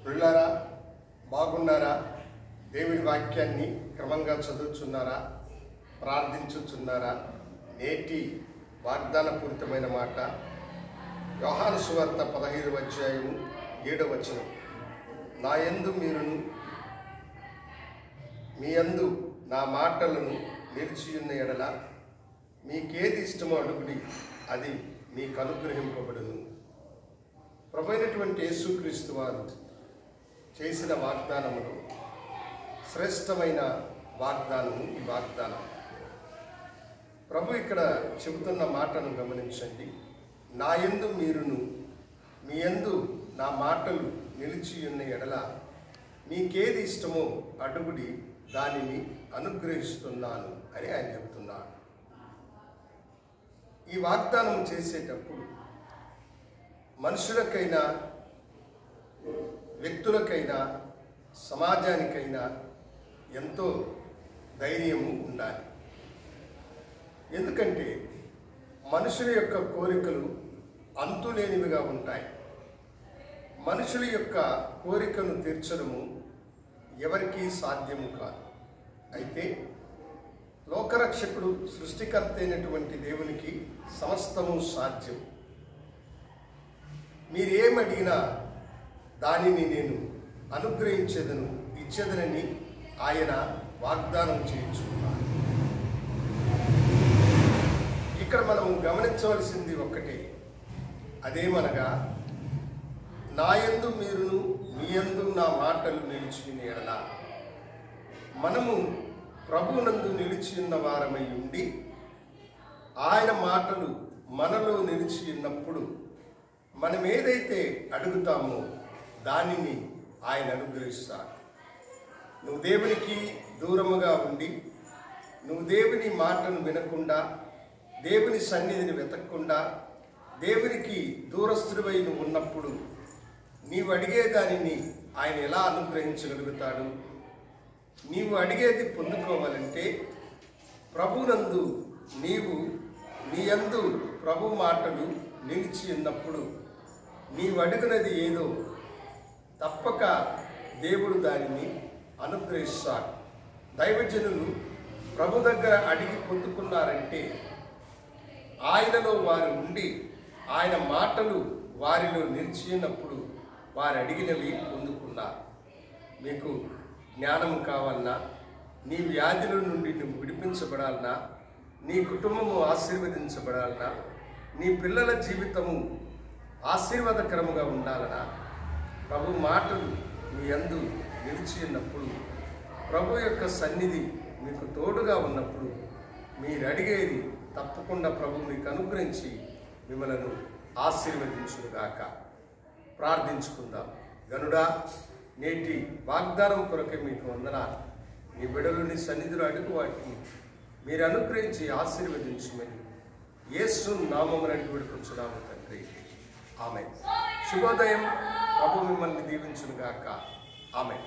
పిల్లారా బాగున్నారా? దేవుని వాక్యాన్ని క్రమంగా చదువుచున్నారా? ప్రార్థించుచున్నారా? నేటి వాగ్దానపూరితమైన మాట యోహాను సువార్త 15వ అధ్యాయము 7వ వచనం. నా యందు మీరును మీ యందు నా మాటలను నిలిచియున్న ఎడల మీకేది ఇష్టమో అడుగుడి, అది మీకు అనుగ్రహింపబడును. ప్రభువైనటువంటి యేసుక్రీస్తు వారు చేసిన వాగ్దానములు శ్రేష్టమైన వాగ్దానము. ఈ వాగ్దానం ప్రభు ఇక్కడ చెబుతున్న మాటను గమనించండి. నా యందు మీరును మీ యందు నా మాటలు నిలిచి ఉన్న ఎడల మీకేది ఇష్టమో అడుగుడి, దానిని అనుగ్రహిస్తున్నాను అని ఆయన చెబుతున్నాడు. ఈ వాగ్దానం చేసేటప్పుడు మనుషులకైనా వ్యక్తులకైనా సమాజానికైనా ఎంతో ధైర్యము ఉండాలి. ఎందుకంటే మనుషుల యొక్క కోరికలు అంతులేనివిగా ఉంటాయి. మనుషుల యొక్క కోరికను తీర్చడము ఎవరికీ సాధ్యము కాదు. అయితే లోకరక్షకుడు సృష్టికర్త అయినటువంటి దేవునికి సమస్తము సాధ్యం. మీరేమడిగినా దానిని నేను అనుగ్రహించేదను, ఇచ్చేదనని ఆయన వాగ్దానం చేయించుకున్నాను. ఇక్కడ మనము గమనించవలసింది ఒక్కటే, అదేమనగా నా యందు మీరును మీ యందు నా మాటలు నిలిచిన ఎడల మనము ప్రభువునందు నిలిచి ఉన్న వారమై ఉండి ఆయన మాటలు మనలో నిలిచి ఉన్నప్పుడు మనం ఏదైతే అడుగుతామో దానిని ఆయన అనుగ్రహిస్తాడు. నువ్వు దేవునికి దూరముగా ఉండి నువ్వు దేవుని మాటను వినకుండా, దేవుని సన్నిధిని వెతకకుండా, దేవునికి దూరస్తుడివై నువ్వు ఉన్నప్పుడు నీవు అడిగేదానిని ఆయన ఎలా అనుగ్రహించగలుగుతాడు? నీవు అడిగేది పొందుకోవాలంటే ప్రభునందు నీవు నీ యందు ప్రభు మాటలు నిలిచి ఉన్నప్పుడు నీవు అడిగినది ఏదో తప్పక దేవుడు దానిని అనుగ్రహిస్తాడు. దైవజనులు ప్రభు దగ్గర అడిగి పొందుకున్నారంటే ఆయనలో వారు ఉండి ఆయన మాటలు వారిలో నిలిచి ఉన్నప్పుడు వారు అడిగినవి పొందుకున్నారు. మీకు జ్ఞానము కావాలన్నా, నీ వ్యాధుల నుండి నువ్వు విడిపించబడాలన్నా, నీ కుటుంబము ఆశీర్వదించబడాలన్నా, నీ పిల్లల జీవితము ఆశీర్వాదకరముగా ఉండాలన్నా, ప్రభు మాటలు మీ యందు నిలిచి ఉన్నప్పుడు, ప్రభు యొక్క సన్నిధి మీకు తోడుగా ఉన్నప్పుడు మీరు అడిగేది తప్పకుండా ప్రభు మీకు అనుగ్రహించి మిమ్మలను ఆశీర్వదించుగాక. ప్రార్థించుకుందాం. గనుడా, నేటి వాగ్దానం కొరకే మీకు వందనాలు. మీ బిడ్డలు నీ సన్నిధిలో అడుగు వాటిని మీరు అనుగ్రహించి ఆశీర్వదించమని యేసు నామమున అడిగి వేడుకొంచున్నాము తండ్రి. ఆమేన్. శుభోదయం. ప్రభు మిమ్మల్ని దీవించునుగాక. ఆమేన్.